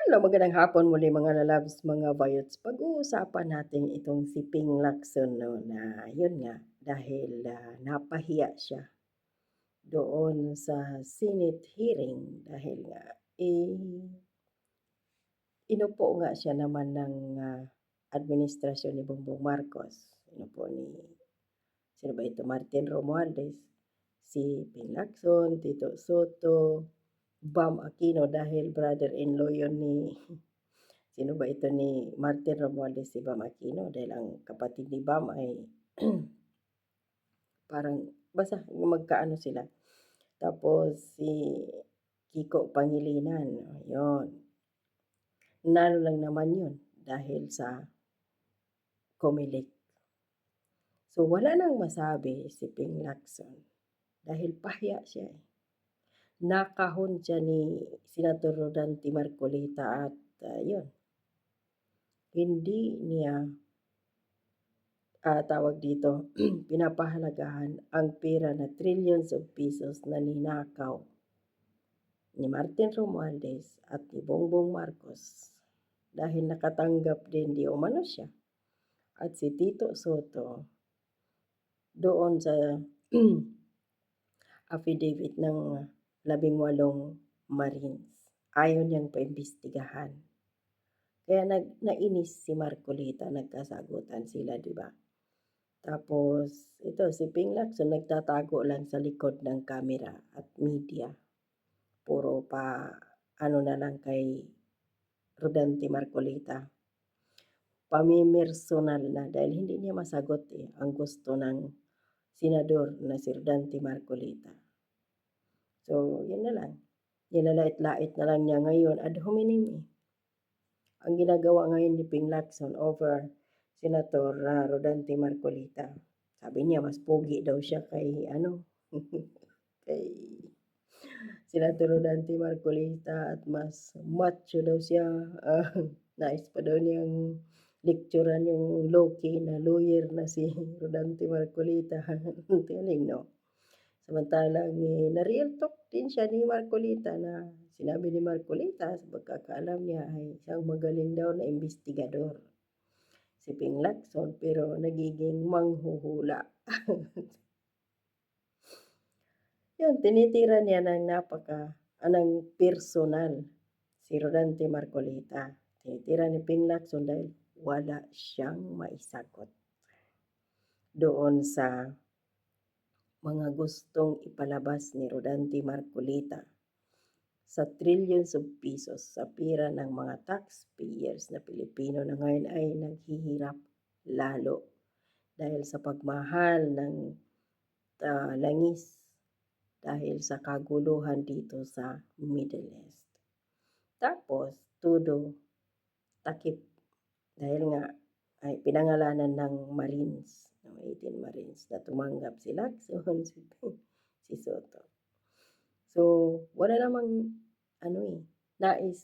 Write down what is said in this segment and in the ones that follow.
Hello, magandang hapon muli mga lalabs, mga bayots. Pag-uusapan natin itong si Ping Lacson 'no, na yun nga dahil, napahiya siya doon sa Senate hearing dahil nga, inupo nga siya naman ng, administrasyon ni Bongbong Marcos. Inupo ni sino ba ito, Martin Romualdez, si Ping Lacson, Tito Soto, Bam Aquino dahil brother-in-law yun ni sino ba ito ni Martin Romualdez, si Bam Aquino dahil ang kapatid ni Bam ay parang basta magkaano sila. Tapos si Kiko Pangilinan, yun. Nanalo lang naman yun dahil sa COMELEC. So wala nang masabi si Ping Lacson dahil pahiya siya eh. Nakahon siya ni Senator Rodante Marcolita at yun, hindi niya tawag dito, pinapahalagahan ang pera na trillions of pesos na ninakaw ni Martin Romualdez at ni Bongbong Marcos dahil nakatanggap din di umano siya at si Tito Soto doon sa affidavit ng 18 Marines. Ayaw niyang paimbestigahan. Kaya nainis si Marcolita, nagkasagutan sila, di ba? Tapos ito si Ping Lacson nagtatago lang sa likod ng camera at media. Puro pa ano na lang kay Rodante Marcolita. Pamimersonal na dahil hindi niya masagot ang gusto ng senador na si Rodante Marcolita. So, yun na lang. Nilalait-lait na lang niya ngayon ad hominem ang ginagawa ngayon ni Ping Lacson over Senator Rodante Marcolita. Sabi niya mas pogi daw siya kay kay Senator Rodante Marcolita at mas macho daw siya. Nais pa daw niyang lecturean yung low-key na lawyer na si Rodante Marcolita. Galing, no? Samantalang na-real talk din siya ni Marcolita na sinabi ni Marcolita sa pagkakaalam niya ay isang magaling daw na investigador si Ping Lacson pero nagiging manghuhula. Yun, tinitira niya ng anong personal si Rodante Marcolita. Tinitira ni Ping Lacson dahil wala siyang maisagot doon sa mga gustong ipalabas ni Rodante Marcolita sa trillions of pesos sa pira ng mga taxpayers na Pilipino na ngayon ay naghihirap lalo dahil sa pagmahal ng langis dahil sa kaguluhan dito sa Middle East. Tapos, todo takip dahil nga ay pinangalanan ng Marines, ng 18 Marines na tumanggap si Lacson, si Soto. So, wala namang nais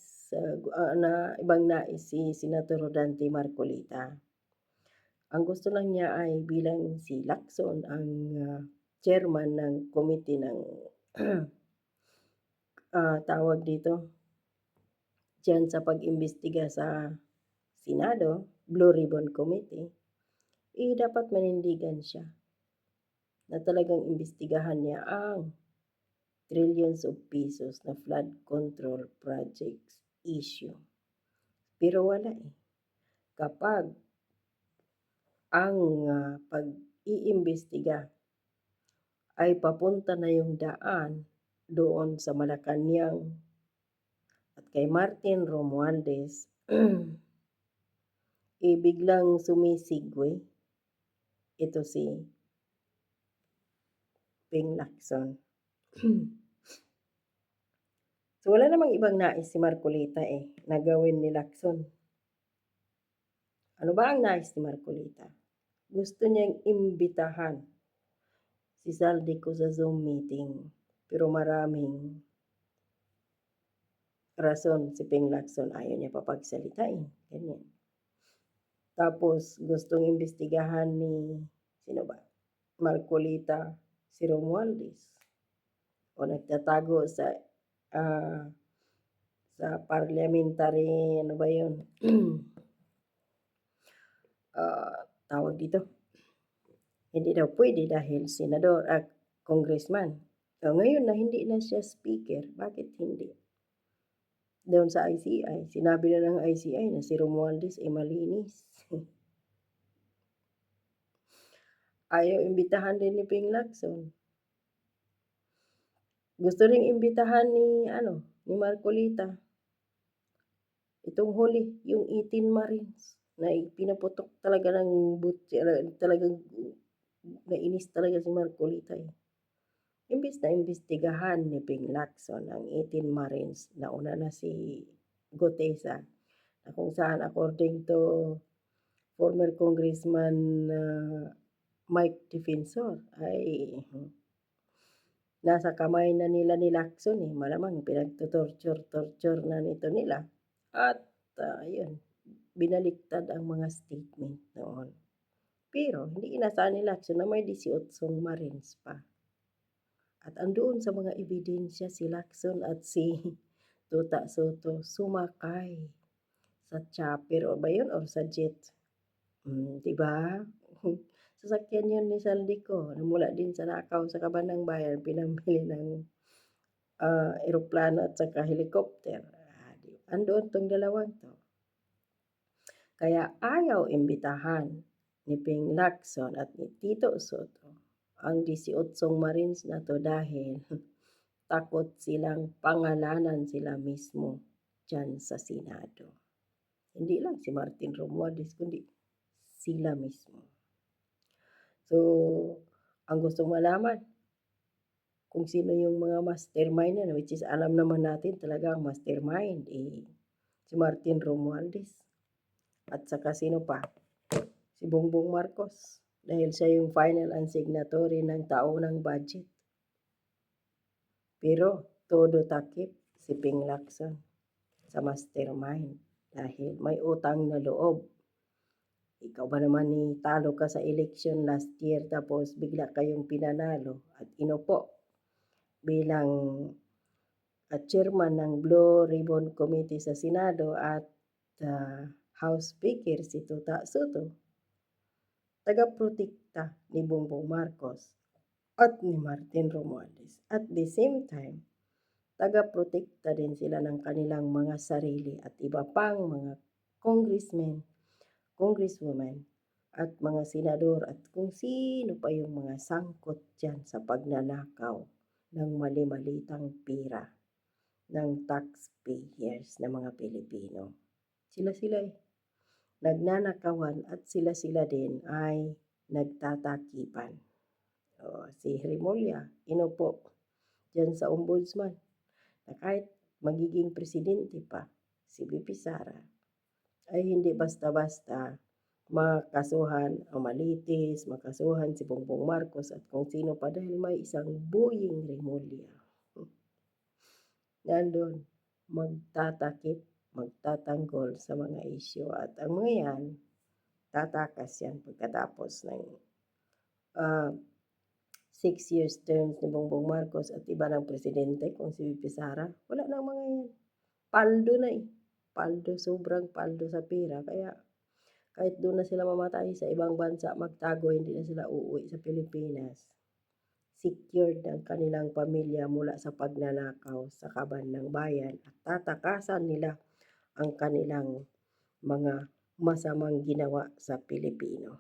na ibang nais si Senator Rodante Marcolita. Ang gusto lang niya ay bilang si Lacson ang chairman ng committee ng tawag dito diyan sa pag-imbestiga sa Senado, Blue Ribbon Committee, dapat manindigan siya na talagang imbestigahan niya ang trillions of pesos na flood control projects issue. Pero wala Kapag ang pag-iimbestiga ay papunta na yung daan doon sa Malacanang at kay Martin Romualdez, biglang sumisigwe ito si Ping Lacson. So wala namang ibang nais si Marcolita na gawin ni Lacson. Ano ba ang nais ni Marcolita? Gusto niyang imbitahan si Saldico sa Zoom meeting pero maraming rason si Ping Lacson ayaw niya papagsalitain. Ganyan. Tapos gustong imbestigahan ni sino ba? Marcolita si Romualdez o nagtatago sa parliamentary, ano ba yun? Tawag dito, hindi daw pwede dahil senador at congressman. So, ngayon na hindi na siya speaker, bakit hindi? Doon sa ICI, sinabi na ng ICI na si Romualdez ay malinis. Ayaw imbitahan din ni Ping Lacson. Gusto ring imbitahan ni Marcolita. Itong huli, yung 18 Marines na pinaputok talaga ng talagang nainis talaga si Marcolita eh. Imbis na imbestigahan ni Ping Lacson ang 18 Marines, nauna na si Gotesa, na kung saan according to former Congressman Mike Defensor ay nasa kamay na nila ni Lacson eh. Malamang pinagtutorture na nito nila. At yun, binaliktad ang mga statement noon. Pero hindi inasahan ni Lacson na may 18 Marines pa. At andoon sa mga ebidensya si Lacson at si Tuta Soto sumakay sa chopper o ba yun or sa jet. Diba? Sasakyan yun ni Saldico na mula din sa nakaw sa Kabanang Bayan, pinambili ng eroplano at saka helicopter. Andoon tong dalawang to. Kaya ayaw imbitahan ni Ping Lacson at ni Tito Soto ang 18 Marines na to dahil takot silang pangalanan sila mismo dyan sa Senado. Hindi lang si Martin Romualdez, kundi sila mismo. So, ang gustong malaman, kung sino yung mga mastermind yan, which is alam naman natin talaga ang mastermind, si Martin Romualdez. At saka sino pa? Si Bongbong Marcos. Dahil siya yung final and signatory ng taunang budget. Pero, todo takip si Ping Lacson sa mastermind. Dahil may utang na loob. Ikaw ba naman talo ka sa election last year tapos bigla kayong pinanalo at inupo bilang chairman ng Blue Ribbon Committee sa Senado at House Speaker si Tuta Soto, taga-protekta ni Bongbong Marcos at ni Martin Romualdez. At the same time, taga-protekta din sila ng kanilang mga sarili at iba pang mga congressmen, congresswoman at mga senador at kung sino pa yung mga sangkot dyan sa pagnanakaw ng mali-malitang pira ng taxpayers na mga Pilipino. Sila nagnanakawan at sila din ay nagtatakipan. Si Remulla, inupo dyan sa ombudsman na kahit magiging presidente pa si VP Sara ay hindi basta-basta makasuhan o malitis, makasuhan si Bongbong Marcos at kung sino pa dahil may isang Boying Remulla. Nandun, magtatakip, magtatanggol sa mga isyu at ang mga yan, tatakas yan pagkatapos ng 6 years terms ni Bongbong Marcos at iba ng presidente kung si VP Sara. Wala nang mga yan. Paldo na eh. Paldo, sobrang paldo sa pera. Kaya kahit doon na sila mamatay sa ibang bansa, magtago, hindi na sila uuwi sa Pilipinas. Secured ang kanilang pamilya mula sa pagnanakaw sa kaban ng bayan at tatakasan nila ang kanilang mga masamang ginawa sa Pilipino.